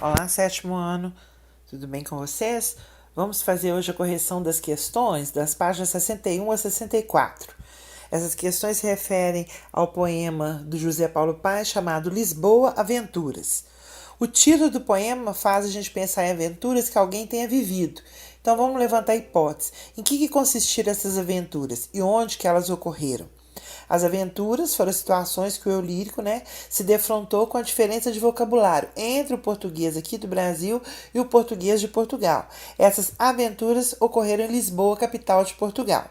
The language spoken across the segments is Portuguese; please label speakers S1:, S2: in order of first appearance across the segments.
S1: Olá, sétimo ano, tudo bem com vocês? Vamos fazer hoje a correção das questões das páginas 61 a 64. Essas questões se referem ao poema do José Paulo Paes chamado Lisboa Aventuras. O título do poema faz a gente pensar em aventuras que alguém tenha vivido. Então vamos levantar hipóteses. Em que consistiram essas aventuras e onde que elas ocorreram? As aventuras foram situações que o eu lírico, se defrontou com a diferença de vocabulário entre o português aqui do Brasil e o português de Portugal. Essas aventuras ocorreram em Lisboa, capital de Portugal.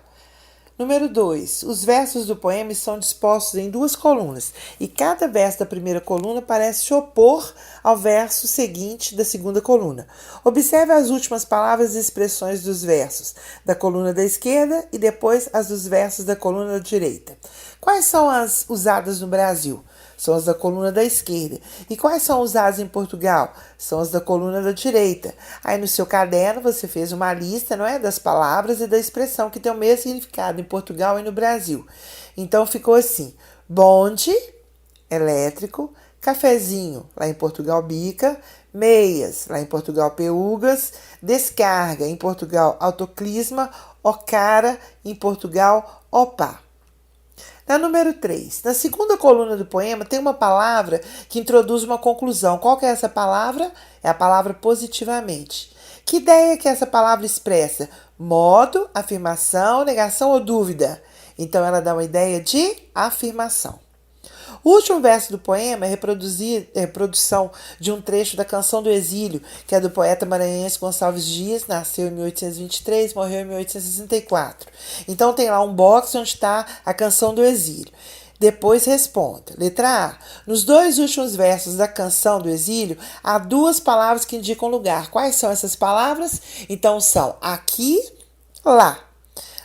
S1: Número 2. Os versos do poema são dispostos em duas colunas e cada verso da primeira coluna parece se opor ao verso seguinte da segunda coluna. Observe as últimas palavras e expressões dos versos da coluna da esquerda e depois as dos versos da coluna da direita. Quais são as usadas no Brasil? São as da coluna da esquerda. E quais são usadas em Portugal? São as da coluna da direita. Aí no seu caderno você fez uma lista, das palavras e da expressão que tem o mesmo significado em Portugal e no Brasil. Então ficou assim: bonde, elétrico, cafezinho, lá em Portugal bica, meias, lá em Portugal peugas, descarga, em Portugal autoclisma, ocara, em Portugal opá. Na número 3, na segunda coluna do poema tem uma palavra que introduz uma conclusão. Qual que é essa palavra? É a palavra positivamente. Que ideia que essa palavra expressa? Modo, afirmação, negação ou dúvida? Então ela dá uma ideia de afirmação. O último verso do poema é reprodução de um trecho da Canção do Exílio, que é do poeta maranhense Gonçalves Dias, nasceu em 1823, morreu em 1864. Então tem lá um box onde está a Canção do Exílio. Depois responda. Letra A. Nos dois últimos versos da Canção do Exílio, há duas palavras que indicam lugar. Quais são essas palavras? Então são aqui, lá.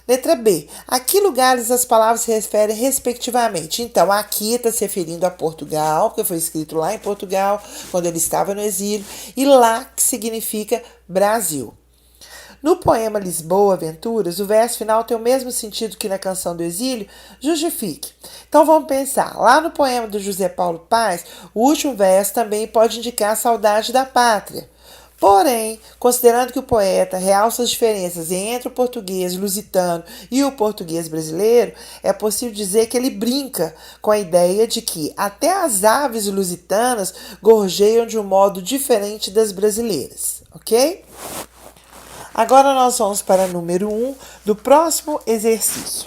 S1: Letra B. A que lugares as palavras se referem respectivamente? Então, aqui está se referindo a Portugal, porque foi escrito lá em Portugal, quando ele estava no exílio, e lá, que significa Brasil. No poema Lisboa Aventuras, o verso final tem o mesmo sentido que na Canção do Exílio, justifique. Então vamos pensar, lá no poema do José Paulo Paes, o último verso também pode indicar a saudade da pátria. Porém, considerando que o poeta realça as diferenças entre o português lusitano e o português brasileiro, é possível dizer que ele brinca com a ideia de que até as aves lusitanas gorjeiam de um modo diferente das brasileiras, ok? Agora nós vamos para o número 1 do próximo exercício.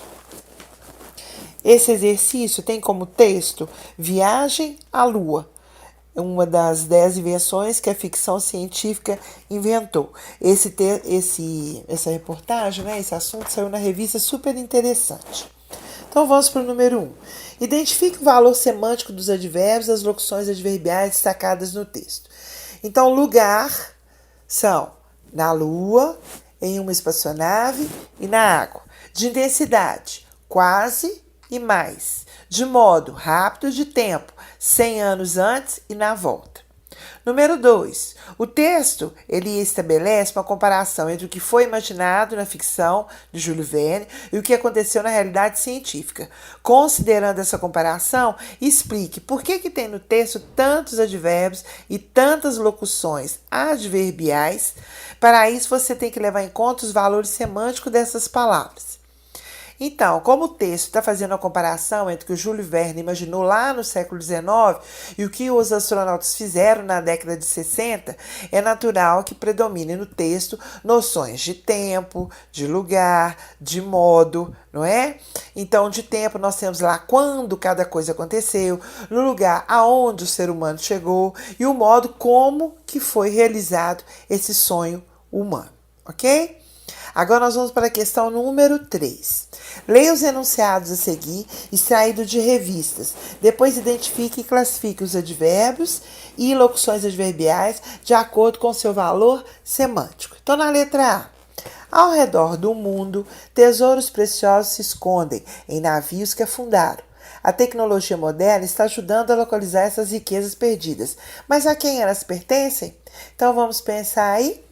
S1: Esse exercício tem como texto Viagem à Lua, uma das 10 invenções que a ficção científica inventou. Essa reportagem, esse assunto saiu na revista Super Interessante. Então vamos para o número 1. Identifique o valor semântico dos advérbios das locuções adverbiais destacadas no texto. Então, lugar são na lua, em uma espaçonave e na água. De intensidade, quase e mais. De modo, rápido, de tempo, 100 anos antes e na volta. Número 2. O texto ele estabelece uma comparação entre o que foi imaginado na ficção de Júlio Verne e o que aconteceu na realidade científica. Considerando essa comparação, explique por que tem no texto tantos advérbios e tantas locuções adverbiais. Para isso, você tem que levar em conta os valores semânticos dessas palavras. Então, como o texto está fazendo a comparação entre o que o Júlio Verne imaginou lá no século XIX e o que os astronautas fizeram na década de 60, é natural que predomine no texto noções de tempo, de lugar, de modo, não é? Então, de tempo nós temos lá quando cada coisa aconteceu, no lugar aonde o ser humano chegou e o modo como que foi realizado esse sonho humano, ok? Agora nós vamos para a questão número 3. Leia os enunciados a seguir, extraídos de revistas. Depois identifique e classifique os advérbios e locuções adverbiais de acordo com seu valor semântico. Então, na letra A. Ao redor do mundo, tesouros preciosos se escondem em navios que afundaram. A tecnologia moderna está ajudando a localizar essas riquezas perdidas. Mas a quem elas pertencem? Então, vamos pensar aí.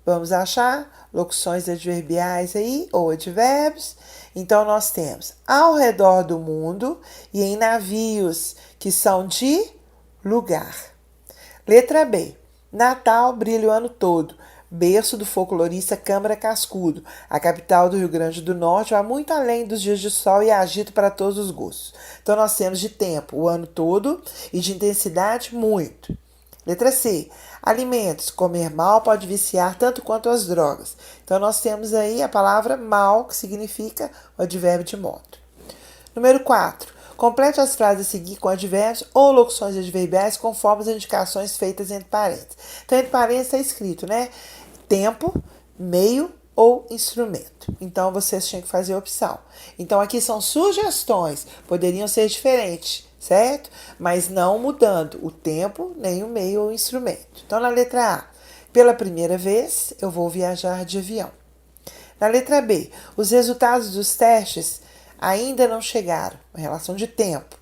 S1: Vamos achar locuções adverbiais aí, ou advérbios. Então, nós temos ao redor do mundo e em navios, que são de lugar. Letra B. Natal brilha o ano todo. Berço do folclorista Câmara Cascudo. A capital do Rio Grande do Norte vai muito além dos dias de sol e agito para todos os gostos. Então nós temos de tempo o ano todo e de intensidade muito. Letra C. Alimentos. Comer mal pode viciar tanto quanto as drogas. Então nós temos aí a palavra mal, que significa o advérbio de modo. Número 4. Complete as frases a seguir com advérbios ou locuções adverbiais conforme as indicações feitas entre parênteses. Então, entre parênteses está escrito, né? Tempo, meio ou instrumento. Então, vocês tinham que fazer a opção. Então, aqui são sugestões. Poderiam ser diferentes, certo? Mas não mudando o tempo, nem o meio ou o instrumento. Então, na letra A, pela primeira vez, eu vou viajar de avião. Na letra B, os resultados dos testes ainda não chegaram, em relação de tempo.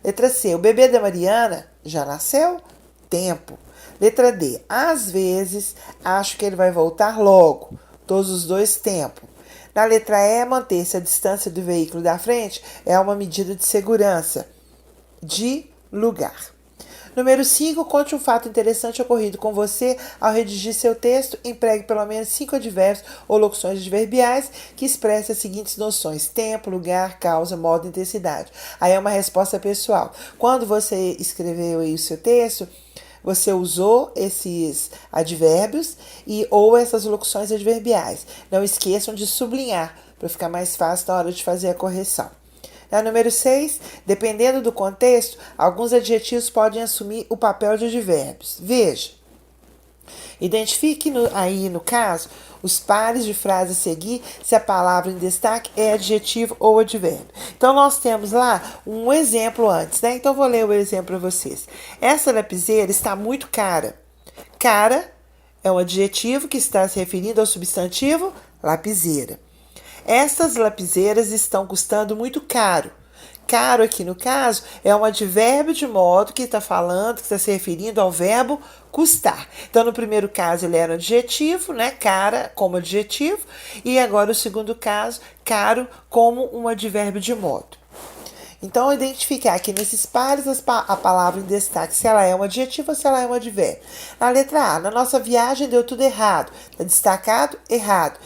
S1: Letra C, o bebê da Mariana já nasceu? Tempo. Letra D, às vezes acho que ele vai voltar logo. Todos os dois, tempo. Na letra E, manter-se a distância do veículo da frente é uma medida de segurança. De lugar. Número 5, conte um fato interessante ocorrido com você ao redigir seu texto. Empregue pelo menos 5 advérbios ou locuções adverbiais que expressem as seguintes noções: tempo, lugar, causa, modo e intensidade. Aí é uma resposta pessoal. Quando você escreveu aí o seu texto, você usou esses advérbios ou essas locuções adverbiais. Não esqueçam de sublinhar para ficar mais fácil na hora de fazer a correção. Na número 6, dependendo do contexto, alguns adjetivos podem assumir o papel de advérbios. Veja, identifique aí no caso os pares de frase a seguir se a palavra em destaque é adjetivo ou advérbio. Então nós temos lá um exemplo antes, né? Então vou ler o exemplo para vocês. Essa lapiseira está muito cara. Cara é um adjetivo que está se referindo ao substantivo lapiseira. Estas lapiseiras estão custando muito caro. Caro aqui no caso é um advérbio de modo que está falando, que está se referindo ao verbo custar. Então no primeiro caso ele era um adjetivo, né? Cara como adjetivo. E agora o segundo caso, caro como um advérbio de modo. Então, identificar aqui nesses pares a palavra em destaque, se ela é um adjetivo ou se ela é um advérbio. Na letra A, na nossa viagem deu tudo errado. Está destacado, errado.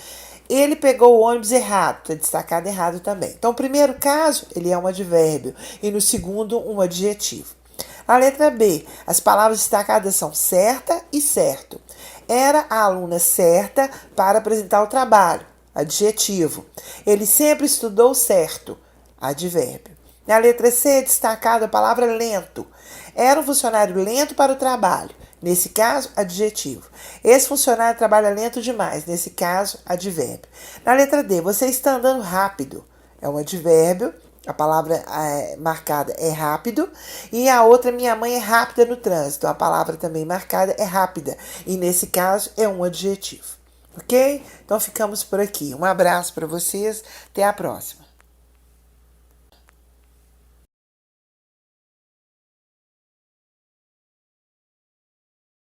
S1: Ele pegou o ônibus errado, está destacado errado também. Então, no primeiro caso, ele é um advérbio e no segundo, um adjetivo. Na letra B, as palavras destacadas são certa e certo. Era a aluna certa para apresentar o trabalho, adjetivo. Ele sempre estudou certo, advérbio. Na letra C, destacada a palavra lento. Era um funcionário lento para o trabalho. Nesse caso, adjetivo. Esse funcionário trabalha lento demais. Nesse caso, advérbio. Na letra D, você está andando rápido. É um advérbio. A palavra marcada é rápido. E a outra, minha mãe é rápida no trânsito. A palavra também marcada é rápida. E nesse caso, é um adjetivo. Ok? Então ficamos por aqui. Um abraço para vocês. Até a próxima.